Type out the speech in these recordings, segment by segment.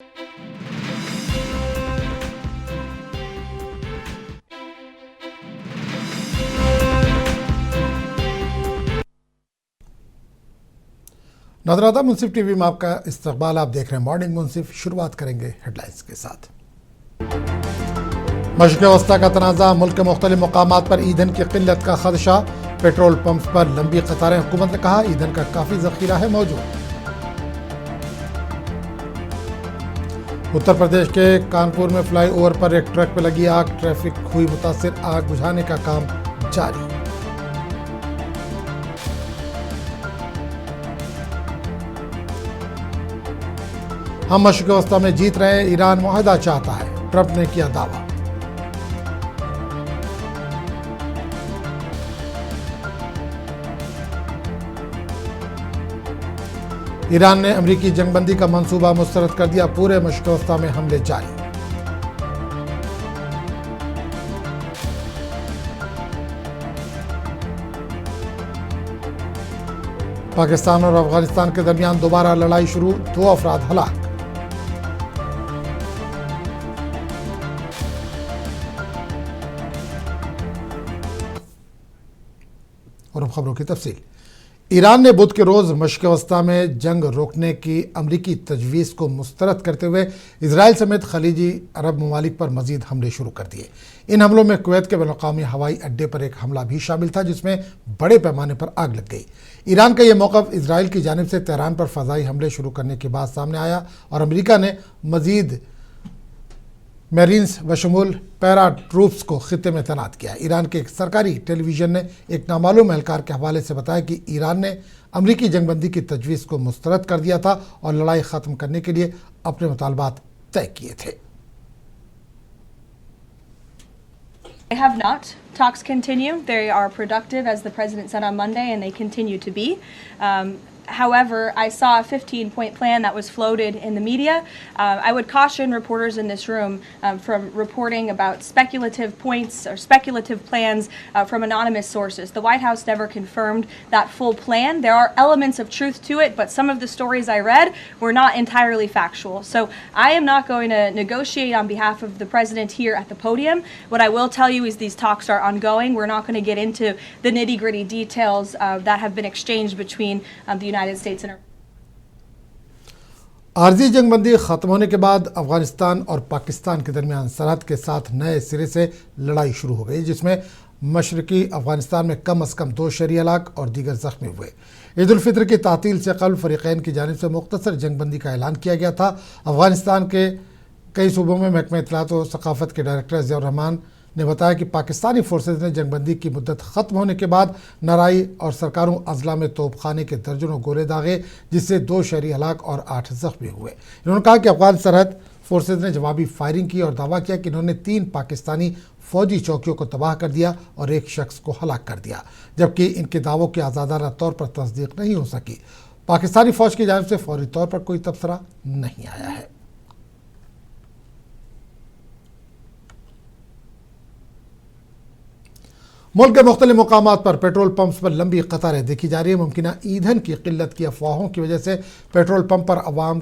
नाज़रान, मुंसिफ TV में आपका इस्तकबाल। आप देख रहे हैं मॉर्निंग मुंसिफ। शुरुआत करेंगे हेडलाइंस के साथ। मशरिक़ वस्ता का तनाज़ा, मुल्क के मुख्तलिफ मकामात पर ईंधन की किल्लत का खदशा, पेट्रोल पंप पर लंबी कतारें। हुकूमत ने कहा ईंधन का काफ़ी ज़ख़ीरा है मौजूद। उत्तर प्रदेश के कानपुर में फ्लाई ओवर पर एक ट्रक पर लगी आग, ट्रैफिक हुई मुतासिर, आग बुझाने का काम जारी। हम मशरिक़ वस्ता में जीत रहे हैं, ईरान मुआहदा चाहता है, ट्रंप ने किया दावा। ईरान ने अमरीकी जंगबंदी का मंसूबा मुस्तरद कर दिया, पूरे मशरिक़ वस्ता में हमले जारी। पाकिस्तान और अफगानिस्तान के दरमियान दोबारा लड़ाई शुरू, 2 अफराद हलाक। और अब खबरों की तफसील। ईरान ने बुध के रोज मशरिक़ वस्ता में जंग रोकने की अमरीकी तजवीज़ को मुस्तरद करते हुए इजराइल समेत खलीजी अरब ममालिक पर मजीद हमले शुरू कर दिए। इन हमलों में कुवैत के बैनुल-अक़वामी हवाई अड्डे पर एक हमला भी शामिल था, जिसमें बड़े पैमाने पर आग लग गई। ईरान का यह मौक़िफ़ इजराइल की जानिब से तेहरान पर फ़ज़ाई हमले शुरू करने के बाद सामने आया और अमरीका ने मजीद मेरीन्स बशमूल पैरा ट्रूप्स को खित्ते में तैनात किया। ईरान के एक सरकारी टेलीविज़न ने एक नामालूम एहलकार के हवाले से बताया कि ईरान ने अमरीकी जंगबंदी की तजवीज़ को मुस्तरद कर दिया था और लड़ाई ख़त्म करने के लिए अपने मुतालबात तय किए थे। They have not. Talks continue. They are productive, as the president said on Monday, and they continue to be. However, I saw a 15-point plan that was floated in the media. I would caution reporters in this room from reporting about speculative points or speculative plans from anonymous sources. The White House never confirmed that full plan. There are elements of truth to it, but some of the stories I read were not entirely factual. So I am not going to negotiate on behalf of the president here at the podium. What I will tell you is these talks are ongoing. We're not going to get into the nitty-gritty details that have been exchanged between the United States and आर्जी जंगबंदी ख़त्म होने के बाद अफगानिस्तान और पाकिस्तान के दरमियान सरहद के साथ नए सिरे से लड़ाई शुरू हो गई, जिसमें मशरक़ी अफगानिस्तान में कम अज़ कम 2 शहरी हलाक और दीगर ज़ख्मी हुए। ईद उल फितर की तातील से कबल फ़रीक़ैन की जानिब से मुख्तसर जंगबंदी का ऐलान किया गया था। अफगानिस्तान के कई सूबों में महकमा इत्तलात और सकाफ़त के डायरेक्टर ज़ियाउर रहमान ने बताया कि पाकिस्तानी फोर्सेज ने जंगबंदी की मुद्दत ख़त्म होने के बाद नाराई और सरकारों अजला में तोपखाने के दर्जनों गोले दागे, जिससे 2 शहरी हलाक और 8 ज़ख्मी हुए। इन्होंने कहा कि अफगान सरहद फोर्सेज ने जवाबी फायरिंग की और दावा किया कि इन्होंने 3 पाकिस्तानी फ़ौजी चौकियों को तबाह कर दिया और एक शख्स को हलाक कर दिया, जबकि इनके दावों की आज़ादाना तौर पर तस्दीक नहीं हो सकी। पाकिस्तानी फ़ौज की जानिब से फौरी तौर पर कोई तबसरा नहीं आया है। मुल्क के मुख्तलिफ मकामात पर पेट्रोल पंप्स पर लंबी कतारें देखी जा रही है। मुमकिन ईंधन की किल्लत की अफवाहों की वजह से पेट्रोल पंप पर अवाम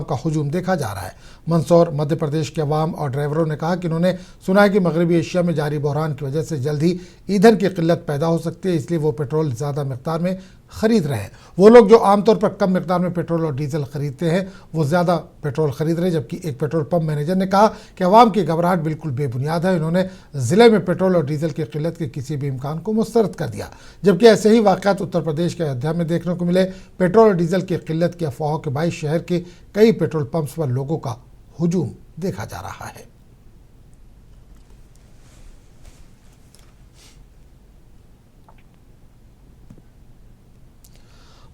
का हुजूम देखा जा रहा है। मंदसौर मध्य प्रदेश के अवाम और ड्राइवरों ने कहा कि उन्होंने सुना है कि मगरबी एशिया में जारी बहरान की वजह से जल्द ही ईंधन की किल्लत पैदा हो सकती है, इसलिए वो पेट्रोल ज़्यादा मकदार में ख़रीद रहे हैं। वो लोग जो आमतौर पर कम मकदार में पेट्रोल और डीजल ख़रीदते हैं वो ज़्यादा पेट्रोल ख़रीद रहे हैं। जबकि एक पेट्रोल पंप मैनेजर ने कहा कि अवाम की घबराहट बिल्कुल बेबुनियाद है। उन्होंने ज़िले में पेट्रोल और डीजल की किल्लत के किसी भी इम्कान को मुस्तरद कर दिया। जबकि ऐसे ही वाक़यात उत्तर प्रदेश के अयोध्या में देखने को मिले। पेट्रोल और डीजल की किल्लत की अफवाहों के बायस शहर के कई पेट्रोल पंप्स पर लोगों का हुजूम देखा जा रहा है।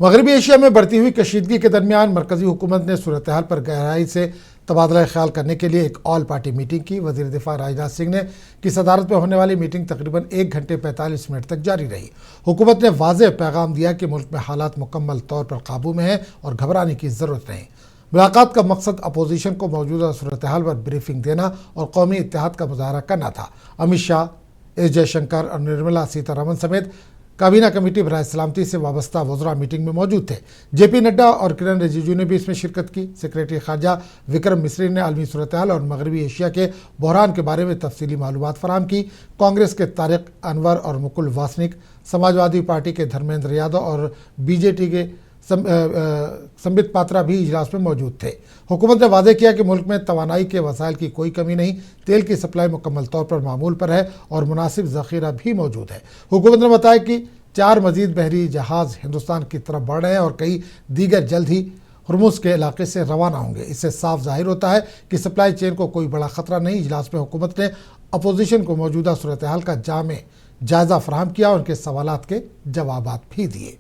मगरबी एशिया में बढ़ती हुई कशीदगी के दरमियान मरकज़ी हुकूमत ने सूरत हाल पर गहराई से तबादला ख्याल करने के लिए एक ऑल पार्टी मीटिंग की। वज़ीर दिफा राजनाथ सिंह ने की सदारत में होने वाली मीटिंग तकरीबन 1 घंटे 45 मिनट तक जारी रही। हुकूमत ने वाज़ेह पैगाम दिया कि मुल्क में हालात मुकम्मल तौर पर काबू में हैं और घबराने की ज़रूरत नहीं। मुलाकात का मकसद अपोजिशन को मौजूदा सूरत हाल पर ब्रीफिंग देना और कौमी इत्तेहाद का मुजाहरा करना था। अमित शाह, एस जयशंकर और निर्मला सीतारमण समेत काबीना कमेटी बराए सलामती से वाबस्ता वज़रा मीटिंग में मौजूद थे। जेपी नड्डा और किरण रिजिजू ने भी इसमें शिरकत की। सेक्रेटरी खारजा विक्रम मिस्री ने आलमी सूरत हाल और मगरबी एशिया के बहरान के बारे में तफसीली मालूमात फराहम की। कांग्रेस के तारिक अनवर और मुकुल वासनिक, समाजवादी पार्टी के धर्मेंद्र यादव और बीजेटी के संबित पात्रा भी इजलास में मौजूद थे। हुकूमत ने वादे किया कि मुल्क में तवानाई के वसाइल की कोई कमी नहीं, तेल की सप्लाई मुकम्मल तौर पर मामूल पर है और मुनासिब ज़ख़ीरा भी मौजूद है। हुकूमत ने बताया कि 4 मजीद बहरी जहाज़ हिंदुस्तान की तरफ बढ़ रहे हैं और कई दीगर जल्द ही हुर्मुज़ के इलाके से रवाना होंगे। इससे साफ जाहिर होता है कि सप्लाई चेन को कोई बड़ा खतरा नहीं। इजलास में हुकूमत ने अपोजिशन को मौजूदा सूरत हाल का जायज़ा फराहम किया और उनके सवालात के जवाबात भी दिए।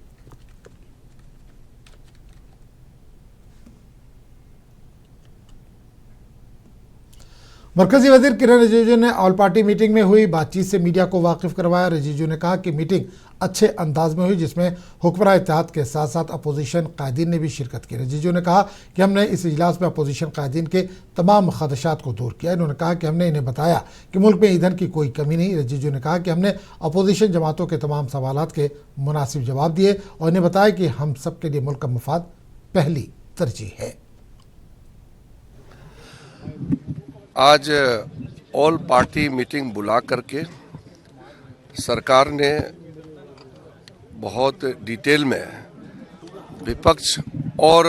मरकजी वजीर किरण रिजिजू ने ऑल पार्टी मीटिंग में हुई बातचीत से मीडिया को वाकिफ करवाया। रिजिजू ने कहा कि मीटिंग अच्छे अंदाज में हुई, जिसमें हुक्मरान इत्तेहाद के साथ साथ अपोजिशन कायदीन ने भी शिरकत की। रिजिजू ने कहा कि हमने इस इजलास में अपोजिशन कायदीन के तमाम खदशात को दूर किया। इन्होंने कहा कि हमने इन्हें बताया कि मुल्क में ईंधन की कोई कमी नहीं। रिजिजू ने कहा कि हमने अपोजिशन जमातों के तमाम सवालात के मुनासिब जवाब दिए और इन्हें बताया कि हम सब के लिए मुल्क का मफाद पहली तरजीह है। आज ऑल पार्टी मीटिंग बुला करके सरकार ने बहुत डिटेल में विपक्ष और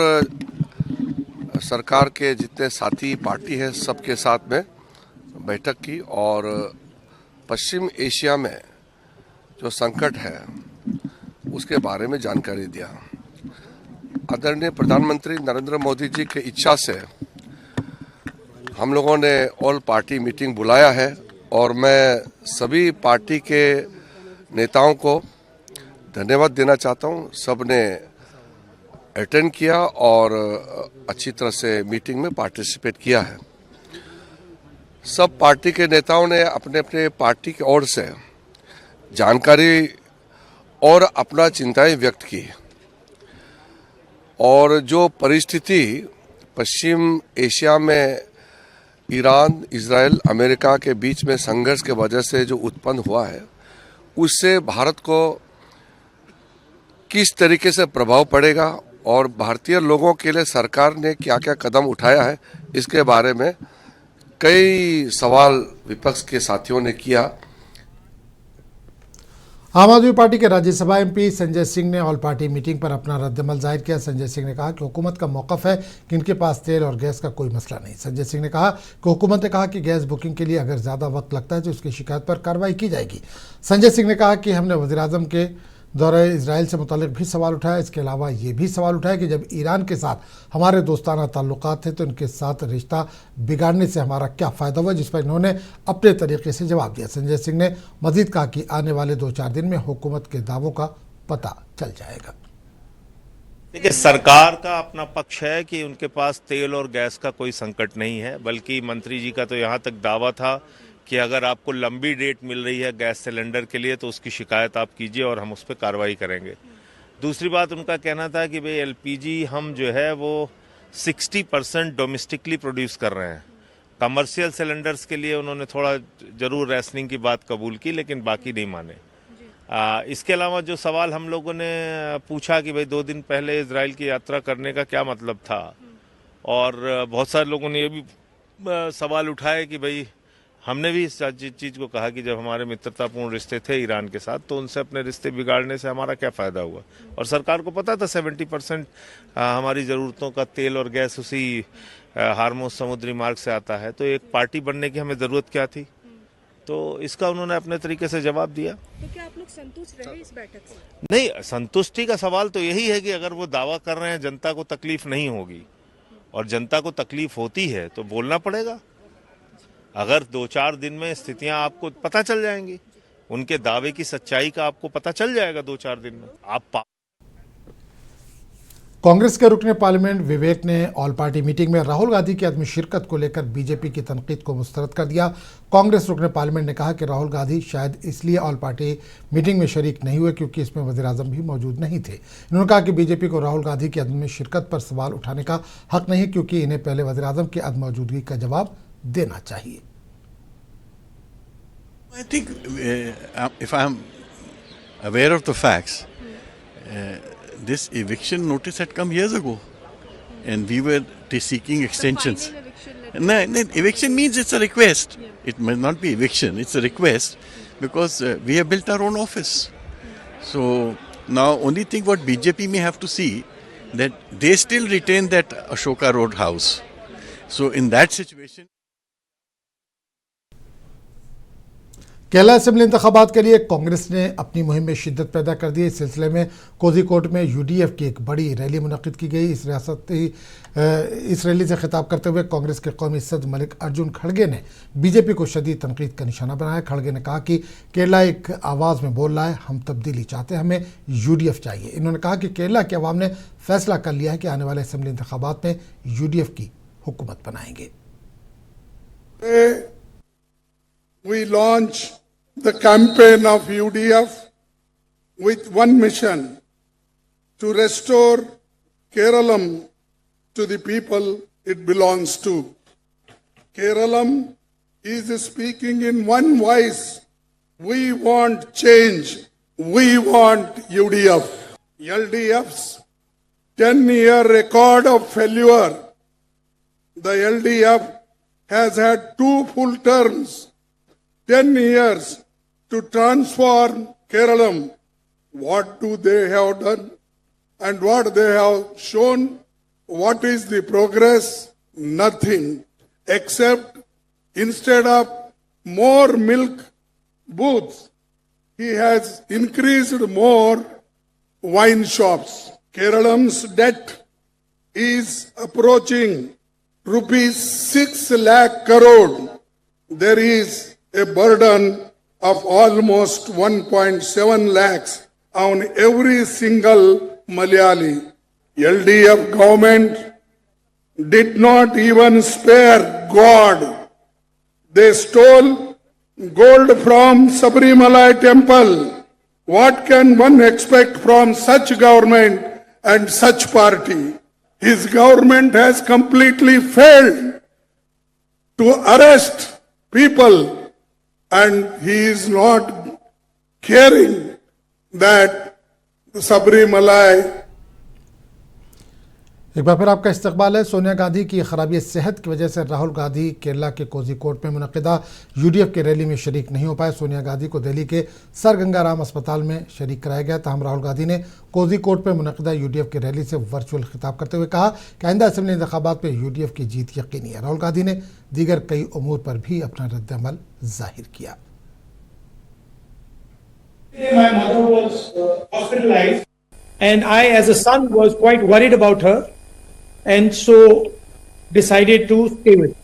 सरकार के जितने साथी पार्टी है सबके साथ में बैठक की और पश्चिम एशिया में जो संकट है उसके बारे में जानकारी दिया। आदरणीय प्रधानमंत्री नरेंद्र मोदी जी की इच्छा से हम लोगों ने ऑल पार्टी मीटिंग बुलाया है और मैं सभी पार्टी के नेताओं को धन्यवाद देना चाहता हूं। सब ने अटेंड किया और अच्छी तरह से मीटिंग में पार्टिसिपेट किया है। सब पार्टी के नेताओं ने अपने अपने पार्टी की ओर से जानकारी और अपना चिंताएं व्यक्त की और जो परिस्थिति पश्चिम एशिया में ईरान, इजराइल, अमेरिका के बीच में संघर्ष के वजह से जो उत्पन्न हुआ है उससे भारत को किस तरीके से प्रभाव पड़ेगा और भारतीय लोगों के लिए सरकार ने क्या क्या कदम उठाया है इसके बारे में कई सवाल विपक्ष के साथियों ने किया। आम आदमी पार्टी के राज्यसभा एमपी संजय सिंह ने ऑल पार्टी मीटिंग पर अपना रद्दमल जाहिर किया। संजय सिंह ने कहा कि हुकूमत का मौक़िफ़ है कि इनके पास तेल और गैस का कोई मसला नहीं। संजय सिंह ने कहा कि हुकूमत ने कहा कि गैस बुकिंग के लिए अगर ज़्यादा वक्त लगता है तो उसकी शिकायत पर कार्रवाई की जाएगी। संजय सिंह ने कहा कि हमने वज़ीर-ए-आज़म के दौरे इजराइल से मुतालिक भी सवाल उठाया। इसके अलावा ये भी सवाल उठाया कि जब ईरान के साथ हमारे दोस्ताना ताल्लुकात थे तो इनके साथ रिश्ता बिगाड़ने से हमारा क्या फ़ायदा हुआ, जिस पर इन्होंने अपने तरीके से जवाब दिया। संजय सिंह ने मजीद कहा कि आने वाले 2-4 दिन में हुकूमत के दावों का पता चल जाएगा। देखिए, सरकार का अपना पक्ष है कि उनके पास तेल और गैस का कोई संकट नहीं है, बल्कि मंत्री जी का तो यहाँ तक दावा था कि अगर आपको लंबी डेट मिल रही है गैस सिलेंडर के लिए तो उसकी शिकायत आप कीजिए और हम उस पर कार्रवाई करेंगे। दूसरी बात उनका कहना था कि भाई एलपीजी हम जो है वो 60% डोमेस्टिकली प्रोड्यूस कर रहे हैं। कमर्शियल सिलेंडर्स के लिए उन्होंने थोड़ा ज़रूर रैशनिंग की बात कबूल की, लेकिन बाकी नहीं माने। इसके अलावा जो सवाल हम लोगों ने पूछा कि भाई 2 दिन पहले इजराइल की यात्रा करने का क्या मतलब था, और बहुत सारे लोगों ने ये भी सवाल उठाए कि भाई हमने भी इस चीज़ को कहा कि जब हमारे मित्रतापूर्ण रिश्ते थे ईरान के साथ तो उनसे अपने रिश्ते बिगाड़ने से हमारा क्या फ़ायदा हुआ। और सरकार को पता था 70% हमारी ज़रूरतों का तेल और गैस उसी हार्मोज समुद्री मार्ग से आता है, तो एक पार्टी बनने की हमें ज़रूरत क्या थी। तो इसका उन्होंने अपने तरीके से जवाब दिया। तो क्या आप लोग संतुष्ट रहे इस बैठक से? नहीं, संतुष्टि का सवाल तो यही है कि अगर वो दावा कर रहे हैं जनता को तकलीफ नहीं होगी और जनता को तकलीफ होती है तो बोलना पड़ेगा। अगर 2-4 दिन में स्थितियां आपको पता चल जाएंगी, उनके दावे की सच्चाई का आपको पता चल जाएगा 2-4 दिन में। आप कांग्रेस के रुकने पार्लियामेंट विवेक ने ऑल पार्टी मीटिंग में राहुल गांधी की अदम शिरकत को लेकर बीजेपी की तनकीद को मुस्तरद कर दिया। कांग्रेस रुकने पार्लियामेंट ने कहा कि राहुल गांधी शायद इसलिए ऑल पार्टी मीटिंग में शरीक नहीं हुए क्योंकि इसमें वज़ीर-ए-आज़म भी मौजूद नहीं थे। इन्होंने कहा कि बीजेपी को राहुल गांधी की अदम शिरकत पर सवाल उठाने का हक नहीं है, क्योंकि इन्हें पहले वज़ीर-ए-आज़म की अदम मौजूदगी का जवाब देना चाहिए। I think if I am aware of the facts. This eviction notice had come years ago, and we were seeking extensions. Final eviction letter. No, eviction means it's a request. It may not be eviction, it's a request because we have built our own office. So now only thing what BJP may have to see that they still retain that Ashoka Road house. So in that situation, Kerala assembly इंतखाबात के लिए कांग्रेस ने अपनी मुहिम में शिद्दत पैदा कर दी। इस सिलसिले में कोझिकोड में यूडीएफ की एक बड़ी रैली मुनक्किद की गई। इस रैली से खिताब करते हुए कांग्रेस के कौमी सदर मल्लिकार्जुन खड़गे ने बीजेपी को शदीद तनकीद का निशाना बनाया। खड़गे ने कहा कि केरला एक आवाज़ में बोल रहा है, हम तब्दीली चाहते हैं, हमें यूडीएफ चाहिए। इन्होंने कहा कि केरला की आवाम ने फैसला कर लिया है कि आने वाले असेंबली इंतखाबात में यूडीएफ की हुकूमत बनाएंगे। We launch the campaign of UDF with one mission: to restore Keralam to the people it belongs to. Keralam is speaking in one voice. We want change. We want UDF. LDF's 10-year record of failure. The LDF has had 2 full terms, 10 years to transform Keralam. What do they have done? And what they have shown? What is the progress? Nothing. Except instead of more milk booths, he has increased more wine shops. Keralam's debt is approaching rupees 6 lakh crore. There is a burden of almost 1.7 lakhs on every single Malayali. LDF government did not even spare God. They stole gold from Sabarimala temple. What can one expect from such government and such party? His government has completely failed to arrest people, and he is not caring that Sabarimala. एक बार फिर आपका इस्तकबाल है। सोनिया गांधी की खराबी सेहत की वजह से राहुल गांधी केरला के कोझिकोड में मुनक़िदा यूडीएफ की रैली में शरीक नहीं हो पाए। सोनिया गांधी को दिल्ली के सर गंगाराम अस्पताल में शरीक कराया गया। ताहम राहुल गांधी ने कोझिकोड में मुनक़िदा यूडीएफ की रैली से वर्चुअल खिताब करते हुए कहा कि आइंदा असेंबली इंतखाबात में यूडीएफ की जीत यकीनी है। राहुल गांधी ने दीगर कई उमूर पर भी अपना रद्द-ए-अमल जाहिर किया। My mother was hospitalized, and I, as a son, was quite worried about her, and so decided to stay with her.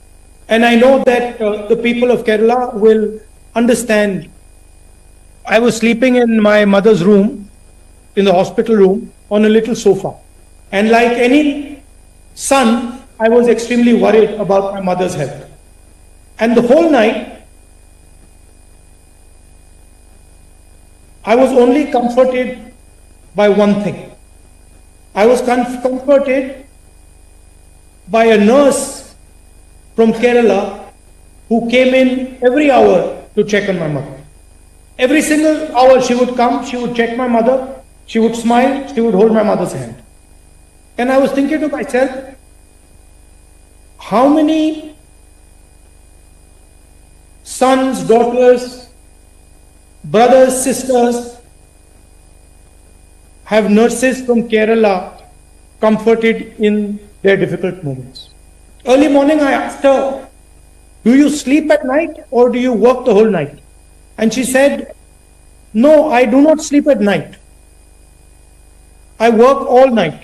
And I know that the people of Kerala will understand. I was sleeping in my mother's room, in the hospital room, on a little sofa. And like any son, I was extremely worried about my mother's health. And the whole night, I was only comforted by one thing. I was comforted by a nurse from Kerala who came in every hour to check on my mother. Every single hour she would come, she would check my mother, she would smile, she would hold my mother's hand. And I was thinking to myself, how many sons, daughters, brothers, sisters have nurses from Kerala comforted in their difficult moments. Early morning I asked her, do you sleep at night or do you work the whole night? And she said, no, I do not sleep at night. I work all night.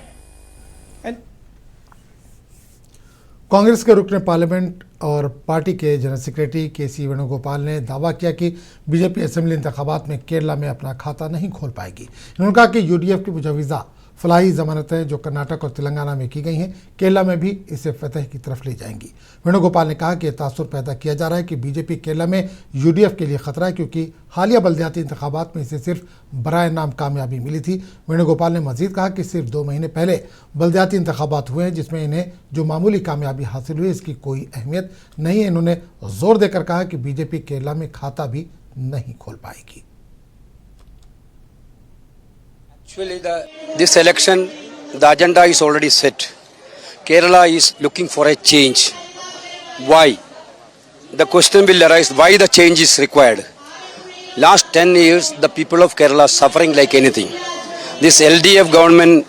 Congress के रुकन parliament और party के general secretary KC. Venugopal ने दावा किया कि BJP assembly इंतखाबात में केरला में अपना खाता नहीं खोल पाएगी। उन्होंने कहा कि यूडीएफ की मुजवज़ा फलाही जमानतें जो कर्नाटक और तेलंगाना में की गई हैं, केरला में भी इसे फतह की तरफ ले जाएंगी। वेणुगोपाल ने कहा कि यह तासुर पैदा किया जा रहा है कि बीजेपी केरला में यूडीएफ के लिए खतरा है, क्योंकि हालिया बल्दियाती इंतखाबात में इसे सिर्फ बराए नाम कामयाबी मिली थी। वेणुगोपाल ने मजीद कहा कि सिर्फ 2 महीने पहले बल्दियाती इंतखाबात हुए हैं, जिसमें इन्हें जो मामूली कामयाबी हासिल हुई इसकी कोई अहमियत नहीं है। इन्होंने जोर देकर कहा कि बीजेपी केरला में खाता भी नहीं खोल पाएगी। Actually, this election, the agenda is already set. Kerala is looking for a change. Why? The question will arise, why the change is required? Last 10 years, the people of Kerala are suffering like anything. This LDF government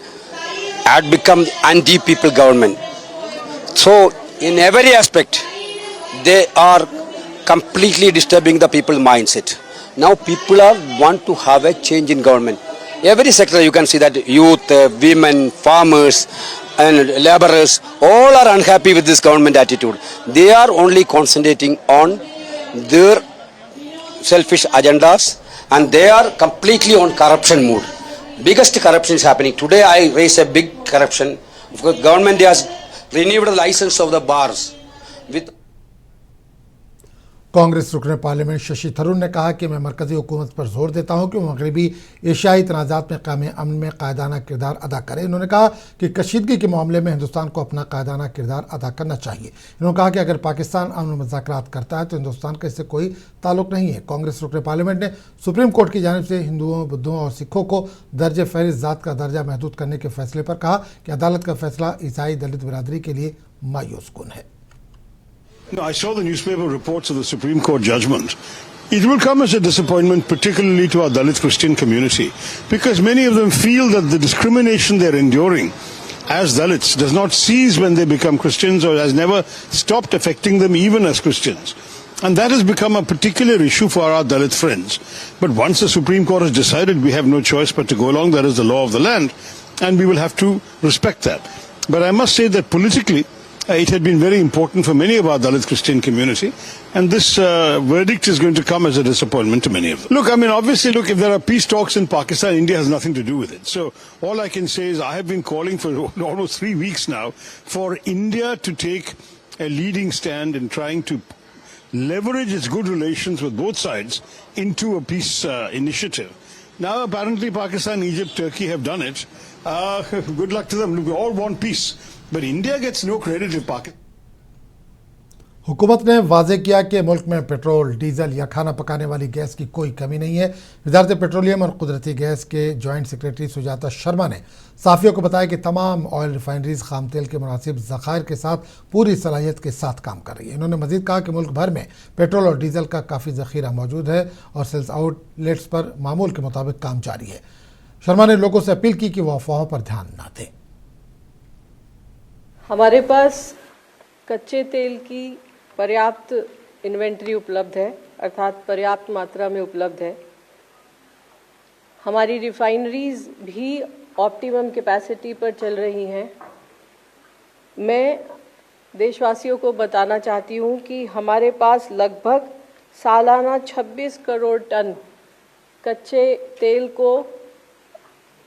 had become anti-people government. So, in every aspect, they are completely disturbing the people's mindset. Now, people want to have a change in government. Every sector you can see that youth, women, farmers and laborers all are unhappy with this government attitude. They are only concentrating on their selfish agendas and they are completely on corruption mood. Biggest corruption is happening. Today I raise a big corruption. Because government has renewed the license of the bars with Congress रुकने parliament Shashi Tharoor ने कहा कि मैं मरकजी हुकूमत पर जोर देता हूं कि वो मगरबी एशियाई तनाज़ात में क़याम अमन में कायदाना किरदार अदा करे। उन्होंने कहा कि कशीदगी के मामले में हिंदुस्तान को अपना कायदाना किरदार अदा करना चाहिए। उन्होंने कहा कि अगर पाकिस्तान अमन मुज़ाकरात करता है तो हिंदुस्तान का इससे कोई ताल्लुक नहीं है। कांग्रेस रुकने पार्लियामेंट ने सुप्रीम कोर्ट की जानिब से हिंदुओं, बुद्धों और सिखों को दर्ज फ़हरिस्त ज़ात का दर्जा महदूद करने के फैसले पर कहा कि अदालत का फैसला ईसाई दलित बिरादरी के लिए मायूस कुन है। No, I saw the newspaper reports of the Supreme Court judgment. It will come as a disappointment, particularly to our Dalit Christian community, because many of them feel that the discrimination they're enduring as Dalits does not cease when they become Christians or has never stopped affecting them even as Christians. And that has become a particular issue for our Dalit friends. But once the Supreme Court has decided, we have no choice but to go along. That is the law of the land, and we will have to respect that. But I must say that politically, it had been very important for many of our Dalit Christian community, and this verdict is going to come as a disappointment to many of them. Look, I mean, obviously, if there are peace talks in Pakistan, India has nothing to do with it. So all I can say is I have been calling for almost 3 weeks now for India to take a leading stand in trying to leverage its good relations with both sides into a peace initiative. Now, apparently, Pakistan, Egypt, Turkey have done it. Good luck to them. Look, we all want peace. But India gets no credit if Pakistan. हुकूमत ने वाजे किया कि मुल्क में petrol, diesel या खाना पकाने वाली गैस की कोई कमी नहीं है। वजारत पेट्रोलियम और कुदरती गैस के जॉइंट सेक्रेटरी सुजाता शर्मा ने साफियों को बताया कि तमाम ऑयल रिफाइनरीज खाम तेल के मुनासिब ज़खायर के साथ पूरी सलाहियत के साथ काम कर रही है। इन्होंने मजीद कहा कि मुल्क भर में पेट्रोल और डीजल का काफ़ी ज़ख़ीरा मौजूद है और सेल्स आउटलेट्स पर मामूल के मुताबिक काम जारी है। शर्मा ने लोगों से अपील की कि वह अफवाहों पर ध्यान न दें। हमारे पास कच्चे तेल की पर्याप्त इन्वेंट्री उपलब्ध है, अर्थात पर्याप्त मात्रा में उपलब्ध है। हमारी रिफाइनरीज भी ऑप्टिमम कैपेसिटी पर चल रही हैं। मैं देशवासियों को बताना चाहती हूं कि हमारे पास लगभग सालाना 26 करोड़ टन कच्चे तेल को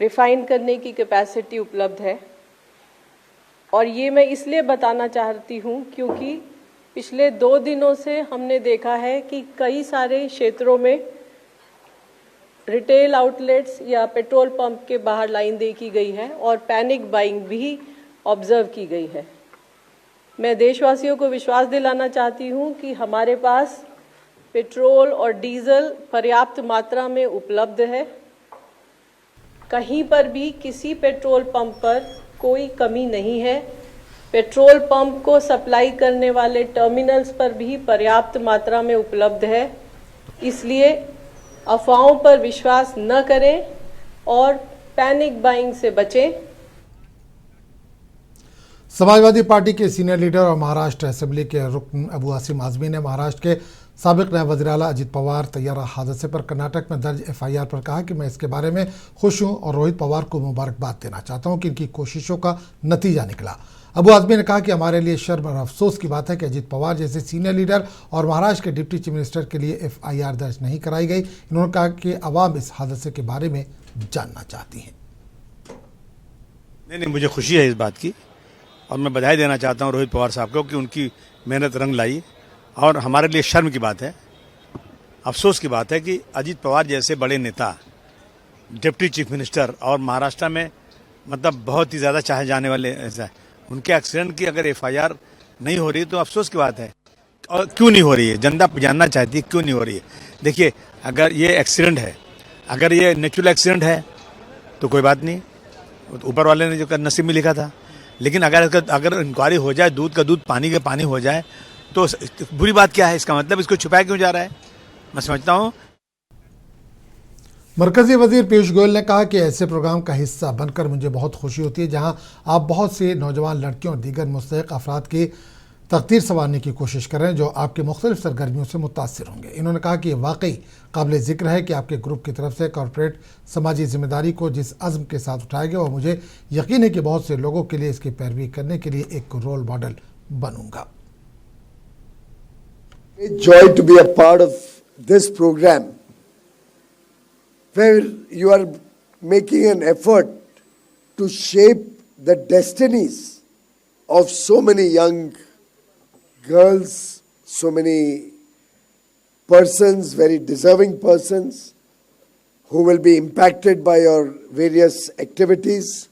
रिफाइन करने की कैपेसिटी उपलब्ध है। और ये मैं इसलिए बताना चाहती हूँ क्योंकि पिछले 2 दिनों से हमने देखा है कि कई सारे क्षेत्रों में रिटेल आउटलेट्स या पेट्रोल पंप के बाहर लाइन देखी गई है और पैनिक बाइंग भी ऑब्जर्व की गई है। मैं देशवासियों को विश्वास दिलाना चाहती हूँ कि हमारे पास पेट्रोल और डीजल पर्याप्त मात्रा में उपलब्ध है। कहीं पर भी किसी पेट्रोल पंप पर कोई कमी नहीं है। पेट्रोल पंप को सप्लाई करने वाले टर्मिनल्स पर भी पर्याप्त मात्रा में उपलब्ध है। इसलिए अफवाहों पर विश्वास न करें और पैनिक बाइंग से बचें। समाजवादी पार्टी के सीनियर लीडर और महाराष्ट्र असेंबली के रुकन अबू आसिम आजमी ने महाराष्ट्र के साबिक नायब वज़ीर आला अजित पवार तैयारा हादसे पर कर्नाटक में दर्ज FIR पर कहा कि मैं इसके बारे में खुश हूं और रोहित पवार को मुबारकबाद देना चाहता हूं कि इनकी कोशिशों का नतीजा निकला। अबू आजमी ने कहा कि हमारे लिए शर्म और अफसोस की बात है कि अजित पवार जैसे सीनियर लीडर और महाराष्ट्र के डिप्टी चीफ मिनिस्टर के लिए FIR दर्ज नहीं कराई गई। इन्होंने कहा कि अवाम इस हादसे के बारे में जानना चाहती है। नहीं, मुझे खुशी है इस बात की और मैं बधाई देना चाहता हूं रोहित पवार साहब को कि उनकी मेहनत रंग लाई। और हमारे लिए शर्म की बात है, अफसोस की बात है कि अजित पवार जैसे बड़े नेता, डिप्टी चीफ मिनिस्टर और महाराष्ट्र में मतलब बहुत ही ज़्यादा चाहे जाने वाले ऐसा उनके एक्सीडेंट की अगर FIR नहीं हो रही तो अफसोस की बात है। और क्यों नहीं हो रही है, जनता जानना चाहती है क्यों नहीं हो रही है। देखिए, अगर ये एक्सीडेंट है, अगर ये नेचुरल एक्सीडेंट है तो कोई बात नहीं, ऊपर वाले ने जो कर नसीब में लिखा था। लेकिन अगर इंक्वायरी हो जाए, दूध का दूध पानी का पानी हो जाए तो बुरी बात क्या है? इसका मतलब इसको छुपाया क्यों जा रहा है? मैं समझता हूँ। मरकजी वजीर पीयूष गोयल ने कहा कि ऐसे प्रोग्राम का हिस्सा बनकर मुझे बहुत खुशी होती है जहां आप बहुत सी नौजवान लड़कियों और दीगर मुस्तहिक अफराद की तकदीर संवारने की कोशिश कर रहे हैं जो आपके मुख्तलिफ सरगर्मियों से मुतासिर होंगे। इन्होंने कहा कि ये वाकई काबिल जिक्र है कि आपके ग्रुप की तरफ से कॉरपोरेट समाजी जिम्मेदारी को जिस अज़्म के साथ उठाया गया, वह मुझे यकीन है कि बहुत से लोगों के लिए इसकी पैरवी करने के लिए एक रोल मॉडल बनूंगा। Joy to be a part of this program where you are making an effort to shape the destinies of so many young girls, so many persons, very deserving persons who will be impacted by your various activities.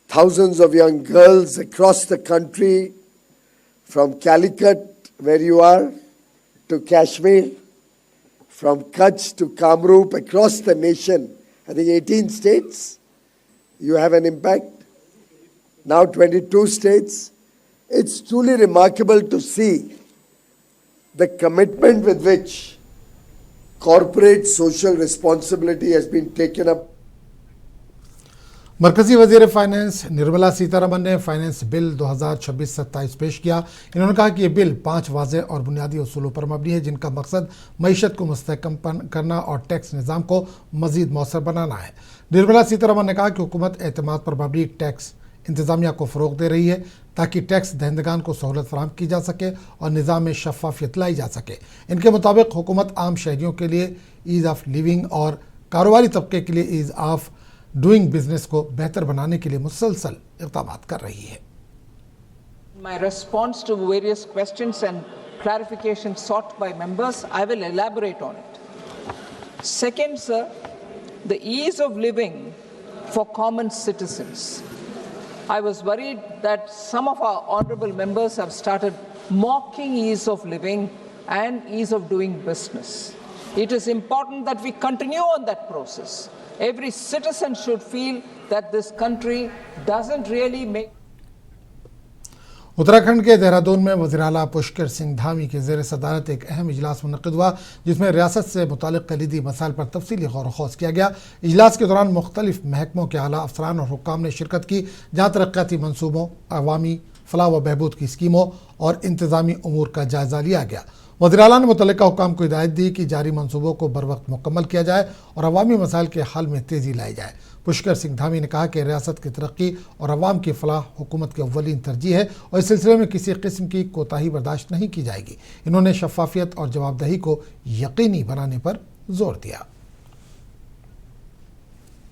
Thousands of young girls across the country, from Calicut, where you are, to Kashmir, from Kutch to Kamrup, across the nation, I think 18 states, you have an impact. Now 22 states. It's truly remarkable to see the commitment with which corporate social responsibility has been taken up. मरकजी वजीर finance Nirmala Sitharaman ने finance bill 2026-27 पेश किया। इन्होंने कहा कि ये bill 5 वाज़ेह और बुनियादी उसूलों पर मबनी है जिनका मकसद मईशत को मुस्तहकम करना और टैक्स निज़ाम को मज़ीद मौसर बनाना है। निर्मला सीतारमन ने कहा कि हुकूमत एतमाद पर मबनी टैक्स इंतज़ामिया को फ़रोग़ दे रही है ताकि टैक्स दहंदगान को सहूलत फराहम की जा सके और निज़ाम में शफ़ाफियत लाई जा सके। इनके मुताबिक हुकूमत आम शहरियों के लिए ईज़ ऑफ लिविंग और कारोबारी तबके के लिए ईज़ ऑफ डूइंग बिजनेस को बेहतर बनाने के लिए मुसलसल इक़दाम कर रही है। My response to various questions and clarifications sought by members, I will elaborate on it. Second, sir, the ease of living for common citizens. I was worried that some of our honorable members have started mocking ease of living and ease of doing business. It is important that we continue on that process. Every citizen should feel that this country doesn't really make. Uttarakhand के देहरादून में वज़ीर आला पुष्कर सिंह धामी के ज़ेर सदारत एक अहम इजलास मुनक़िद हुआ जिसमें रियासत से मुतालिक कलीदी मसाइल पर तफसीली गौर ख़ौज़ किया गया। इजलास के दौरान मुख्तलिफ महकमों के आला अफसरान और हुक्काम ने शिरकत की जहाँ तरक्याती मनसूबों, अवामी फलाह व बहबूद की स्कीमों और इंतज़ामी अमूर का जायज़ा लिया गया। वज़ीर आला ने मुतल्लिका हुक्काम को हिदायत दी कि जारी मनसूबों को बर वक्त मुकम्मल किया जाए और अवामी मसाइल के हल में तेज़ी लाई जाए। पुष्कर सिंह धामी ने कहा कि रियासत की तरक्की और अवाम की फलाह हुकूमत की अव्वलीन तरजीह है और इस सिलसिले में किसी किस्म की कोताही बर्दाश्त नहीं की जाएगी। इन्होंने शफाफियत और जवाबदेही को यकीनी बनाने पर जोर दिया।